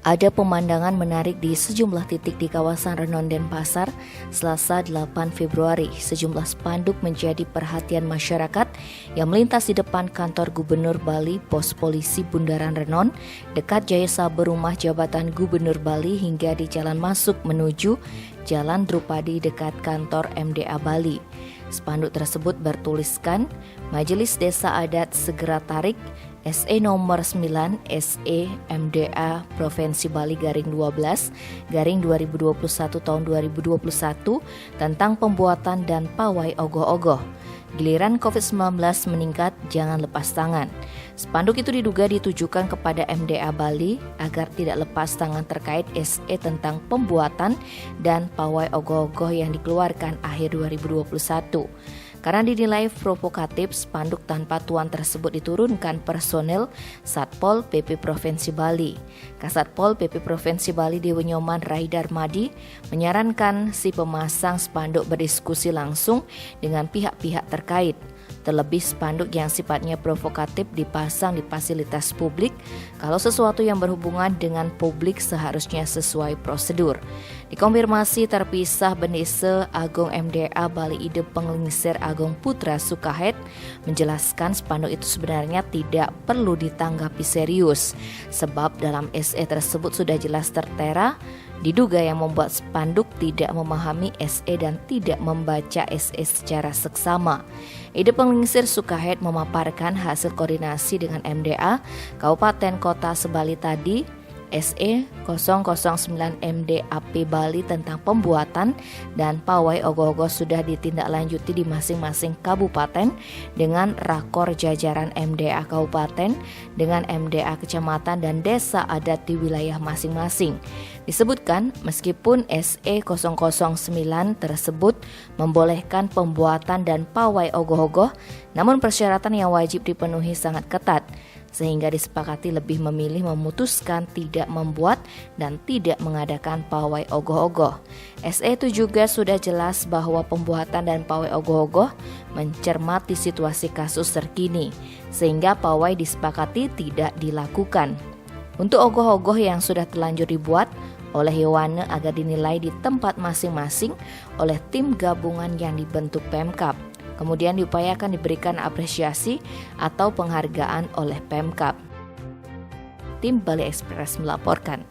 Ada pemandangan menarik di sejumlah titik di kawasan Renon Denpasar, Selasa 8 Februari. Sejumlah spanduk menjadi perhatian masyarakat yang melintas di depan kantor Gubernur Bali, Pos Polisi Bundaran Renon, dekat Jaya Saber Rumah Jabatan Gubernur Bali hingga di jalan masuk menuju Jalan Drupadi dekat kantor MDA Bali. Spanduk tersebut bertuliskan, Majelis Desa Adat segera tarik SE nomor 9 SE MDA Provinsi Bali garing 12 garing 2021 tahun 2021 tentang pembuatan dan pawai ogoh-ogoh. Giliran COVID-19 meningkat, jangan lepas tangan. Spanduk itu diduga ditujukan kepada MDA Bali agar tidak lepas tangan terkait SE tentang pembuatan dan pawai ogoh-ogoh yang dikeluarkan akhir 2021. Karena dinilai provokatif, spanduk tanpa tuan tersebut diturunkan personel Satpol PP Provinsi Bali. Kasatpol PP Provinsi Bali Dewi Nyoman Raidar Madi menyarankan si pemasang spanduk berdiskusi langsung dengan pihak-pihak terkait. Terlebih spanduk yang sifatnya provokatif dipasang di fasilitas publik, kalau sesuatu yang berhubungan dengan publik seharusnya sesuai prosedur. Dikonfirmasi terpisah Bendese Agung MDA Bali Ide Penglingsir Agung Putra Sukahet menjelaskan spanduk itu sebenarnya tidak perlu ditanggapi serius, sebab dalam SE tersebut sudah jelas tertera. Diduga yang membuat spanduk tidak memahami SE dan tidak membaca SE secara seksama. Ide Penglingsir Sukahet memaparkan hasil koordinasi dengan MDA Kabupaten Kota Sebali tadi, SE 009 MDAP Bali tentang pembuatan dan pawai ogoh-ogoh sudah ditindaklanjuti di masing-masing kabupaten dengan rakor jajaran MDA kabupaten dengan MDA kecamatan dan desa adat di wilayah masing-masing. Disebutkan meskipun SE 009 tersebut membolehkan pembuatan dan pawai ogoh-ogoh, namun persyaratan yang wajib dipenuhi sangat ketat, sehingga disepakati lebih memilih memutuskan tidak membuat dan tidak mengadakan pawai ogoh-ogoh. SE itu juga sudah jelas bahwa pembuatan dan pawai ogoh-ogoh mencermati situasi kasus terkini, sehingga pawai disepakati tidak dilakukan. Untuk ogoh-ogoh yang sudah terlanjur dibuat oleh Yowane agar dinilai di tempat masing-masing oleh tim gabungan yang dibentuk Pemkab. Kemudian diupayakan diberikan apresiasi atau penghargaan oleh Pemkab. Tim Bali Express melaporkan.